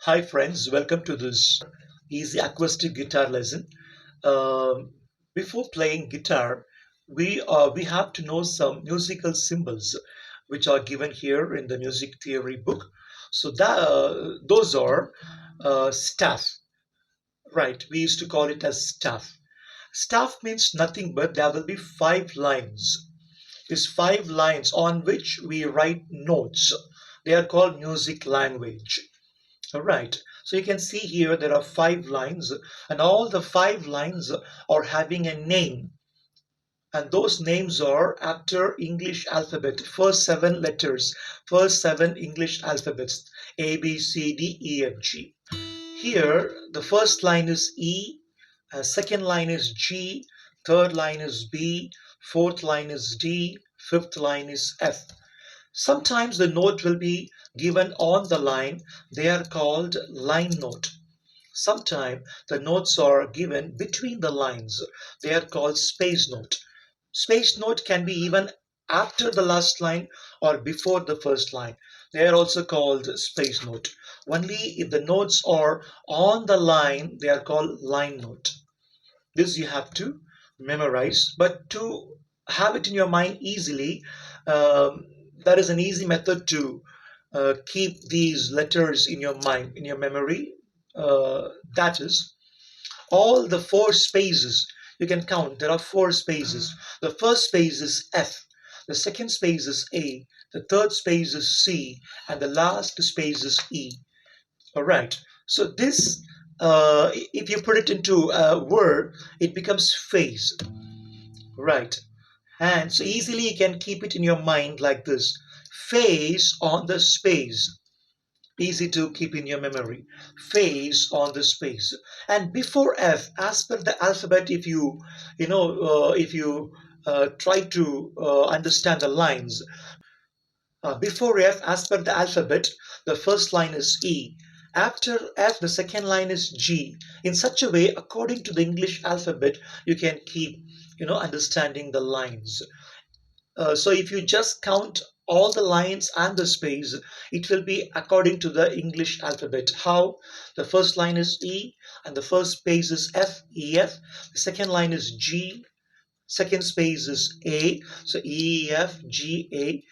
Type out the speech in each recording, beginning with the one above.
Hi friends, welcome to this easy acoustic guitar lesson. Um, Before playing guitar, we have to know some musical symbols which are given here in the music theory book. So those are staff, right? We used to call it as staff. Staff means nothing but there will be five lines. These five lines on which we write notes. They are called music language. All right. So you can see here there are five lines, and all the five lines are having a name. And those names are after English alphabet, first seven letters, first seven English alphabets, A, B, C, D, E, F, G. Here, the first line is E, second line is G, third line is B, fourth line is D, fifth line is F. Sometimes the note will be given on the line. They are called line note. Sometimes the notes are given between the lines. They are called space note. Space note can be even after the last line or before the first line. They are also called space note. Only if the notes are on the line, they are called line note. This you have to memorize, but to have it in your mind easily, um, that is an easy method to keep these letters in your mind, in your memory. That is all the four spaces. You can count, there are four spaces. The first space is F, the second space is A, the third space is C, and the last space is E. All right. So this, if you put it into a word, it becomes phase. Right. And so easily you can keep it in your mind like this. Phase on the space. Easy to keep in your memory. Phase on the space. And before F, as per the alphabet, if you try to understand the lines, before F, as per the alphabet, the first line is E. After F, the second line is G. In such a way, according to the English alphabet, you can keep, understanding the lines. So if you just count all the lines and the space, it will be according to the English alphabet. How? The first line is E, and the first space is F, E, F. The second line is G, second space is A, so E, F, G, A.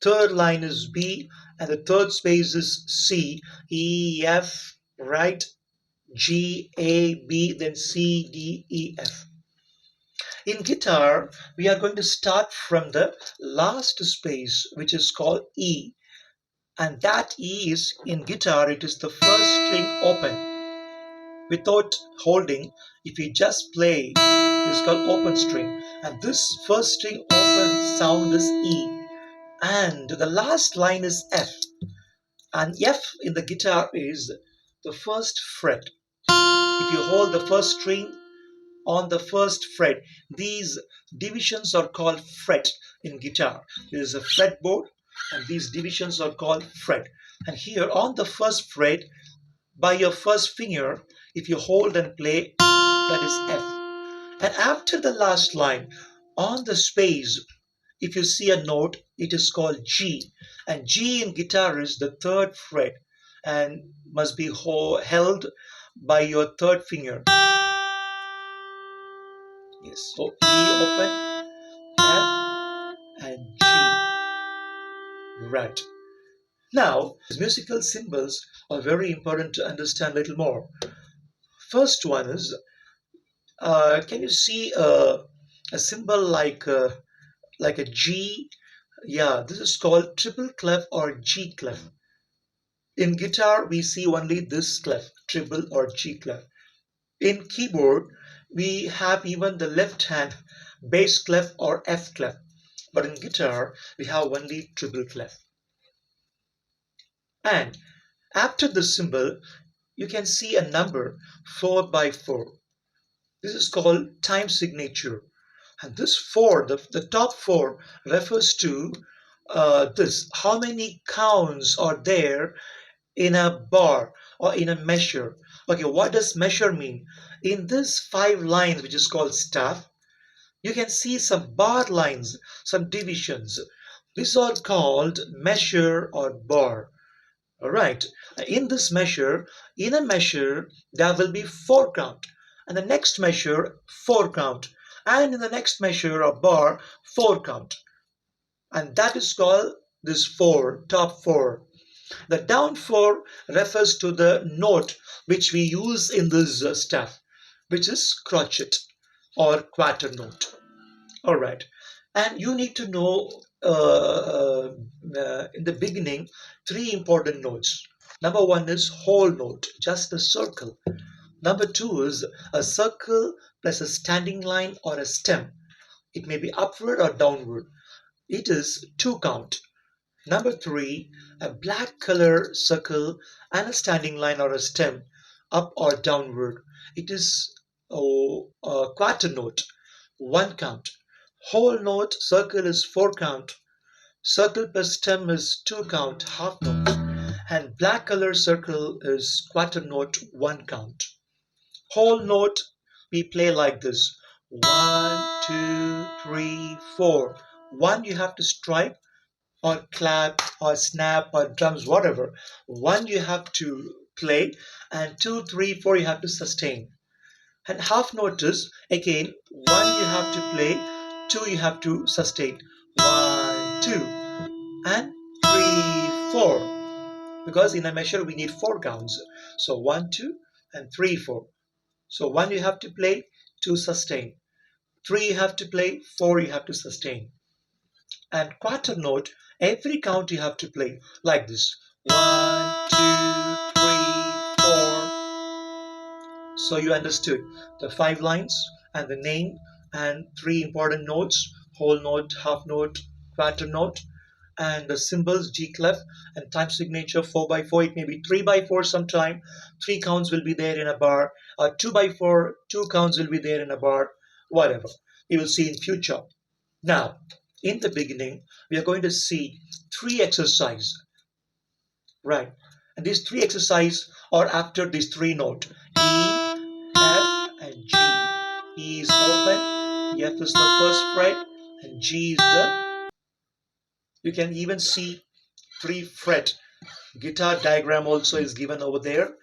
Third line is B, and the third space is C, E, F, right? G, A, B, then C, D, E, F. In guitar, we are going to start from the last space, which is called E. And that E is, in guitar, it is the first string open. Without holding, if you just play, it is called open string. And this first string open sound is E. And the last line is F. And F in the guitar is the first fret. If you hold the first string on the first fret, these divisions are called fret in guitar. There is a fretboard, and these divisions are called fret. And here on the first fret, by your first finger, if you hold and play, that is F. And after the last line, on the space, if you see a note, it is called G. And G in guitar is the third fret and must be held by your third finger. Yes. So E open, F and G. Right. Now, musical symbols are very important to understand a little more. First one is, can you see a symbol like a G? Yeah, this is called triple clef or G clef. In guitar, we see only this clef, triple or G clef. In keyboard, we have even the left hand bass clef or F clef. But in guitar, we have only triple clef. And after the symbol, you can see a number 4 by 4. This is called time signature. And this 4, the top 4, refers to this. How many counts are there in a bar or in a measure? Okay, what does measure mean? In this 5 lines, which is called staff, you can see some bar lines, some divisions. These are called measure or bar. All right. In this measure, in a measure, there will be four count. And the next measure, four count. And in the next measure, a bar, four count. And that is called this four, top four. The down four refers to the note which we use in this stuff, which is crotchet or quarter note. All right. And you need to know in the beginning three important notes. Number one is whole note, just a circle. Number two is a circle plus a standing line or a stem. It may be upward or downward. It is two count. Number three, a black color circle and a standing line or a stem, up or downward. It is a quarter note, one count. Whole note circle is four count. Circle plus stem is two count, half note. And black color circle is quarter note, one count. Whole note we play like this: one, two, three, four. One you have to strike or clap or snap or drums, whatever. One you have to play, and two, three, four you have to sustain. And half note is again one you have to play, two you have to sustain. One, two, and three, four. Because in a measure we need four counts. So one, two, and three, four. So one you have to play, two sustain. Three you have to play, four you have to sustain. And quarter note, every count you have to play like this: one, two, three, four. So you understood the five lines and the name and three important notes: whole note, half note, quarter note, and the symbols G clef and time signature 4 by 4. It may be 3 by 4 sometime. Three counts will be there in a bar. 2 by 4, two counts will be there in a bar. Whatever. You will see in future. Now, in the beginning, we are going to see three exercises, right? And these three exercises are after these three notes: E, F, and G. E is open, F is the first fret, and G is the. You can even see three fret. Guitar diagram also is given over there.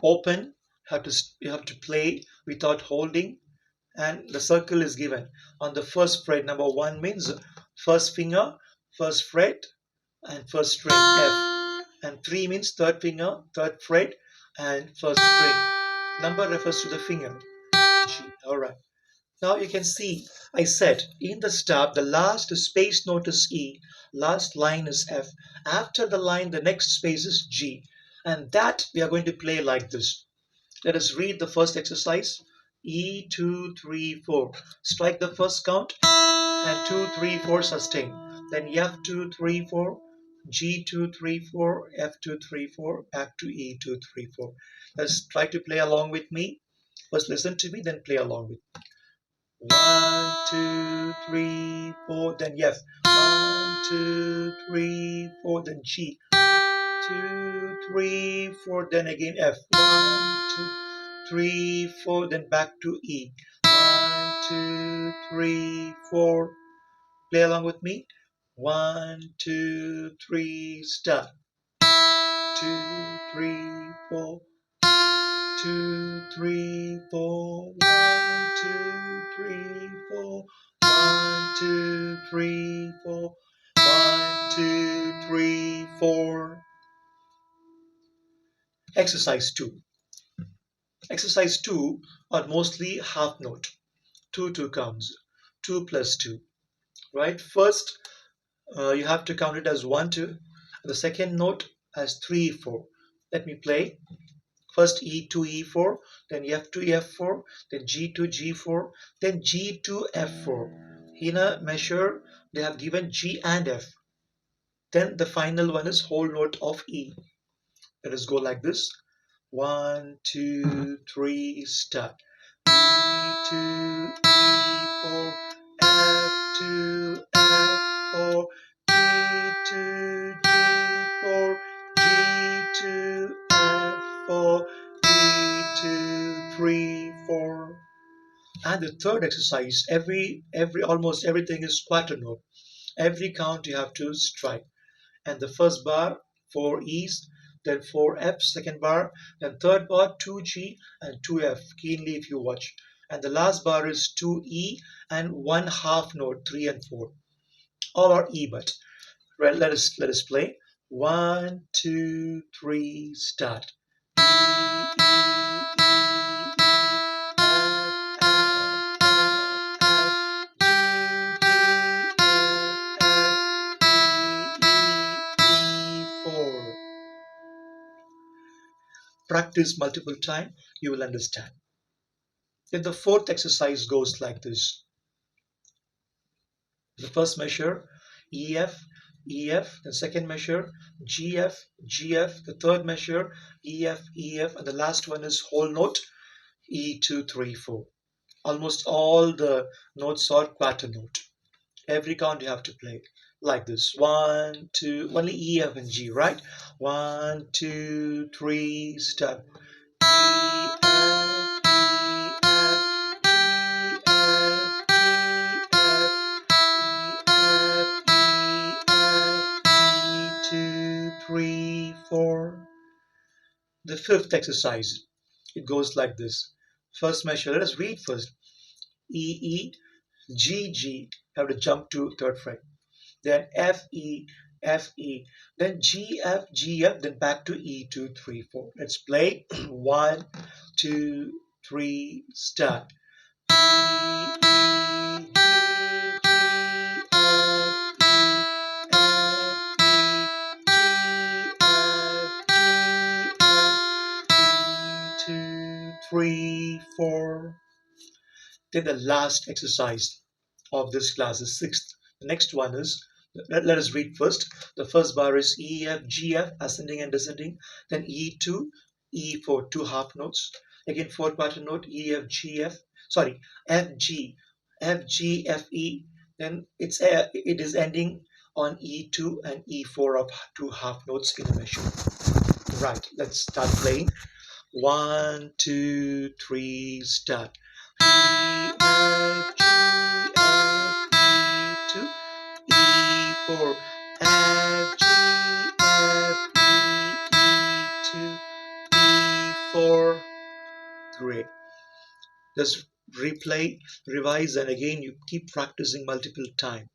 Open, you have to play without holding, and the circle is given on the first fret. Number one means first finger, first fret, and first string F. And three means third finger, third fret, and first string. Number refers to the finger G. All right. Now you can see I said in the stop the last space note is E, last line is F. After the line the next space is G, and that we are going to play like this. Let us read the first exercise. E, 2, 3, 4. Strike the first count, and 2, 3, 4 sustain. Then F, 2, 3, 4, G, 2, 3, 4, F, 2, 3, 4, back to E, 2, 3, 4. Let's try to play along with me. First listen to me, then play along with me. 1, 2, 3, 4, then F. 1, 2, 3, 4, then G. 2, 3, 4, then again F. 1, 2, 3, 4, then back to E. 1, 2, 3, 4. Play along with me. 1, 2, 3, start. 2, 3, 4. 2, 3, 4. 1, 2, 3, 4. 1, 2, 3, 4. 1, 2, 3, 4. Exercise 2. Exercise 2 are mostly half note. 2 2 counts. 2 plus 2. Right? First, you have to count it as 1 2. The second note as 3 4. Let me play. First E to E4, then F to F4, then G to G4, then G to F4. In a measure, they have given G and F. Then the final one is whole note of E. Let us go like this. 1, 2, 3, start. E to E4, F to F4, G to G4, G to F4, E to 3, 4. And the third exercise, almost everything is quarter note. Every count you have to strike. And the first bar, 4 E's, then 4F, second bar, then third bar 2G and 2F, keenly if you watch. And the last bar is 2E and one half note, 3 and 4. All are E, but well, let us play. 1, 2, 3, start. E, E, E, F, F, F, G, G, F, F, E, E, E, 4. Practice multiple times, you will understand. Then the fourth exercise goes like this. The first measure, EF, EF, the second measure, GF, GF, the third measure, EF, EF, and the last one is whole note, E2, 3, 4. Almost all the notes are quarter note. Every count you have to play like this. 1, 2, only E, F, and G, right? 1, 2, 3, start. E, F, G, F, G, F, G, F, E, F, E, 2, 3, 4. The fifth exercise, it goes like this. First measure, let us read first. E, E, G, G, have to jump to third fret. Then F, E, F, E, then G, F, G, F, then back to E, 2, 3, 4. Let's play. 1, 2, 3, start. E, E, G, G, F, E, F, E, G, F, G, F, E, 2, 3, 4. Then the last exercise of this class is sixth. The next one is, let us read first. The first bar is E, F, G, F, ascending and descending. Then E2, E4, two half notes. Again, fourth quarter note, E, F, G, F. Sorry, F, G, F, G, F, E. Then it is ending on E2 and E4 of two half notes in a measure. Right, let's start playing. 1, 2, 3, start. E, F, G, F, E2, E4, F, G, F, E, E2, E4. Great. Just replay, revise, and again you keep practicing multiple times.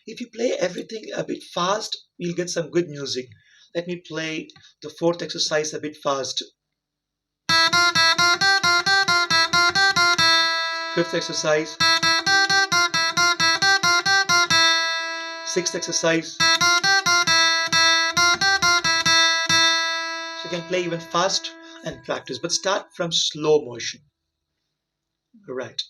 If you play everything a bit fast, you'll get some good music. Let me play the fourth exercise a bit fast. Fifth exercise. Sixth exercise. So you can play even fast and practice, but start from slow motion. Right.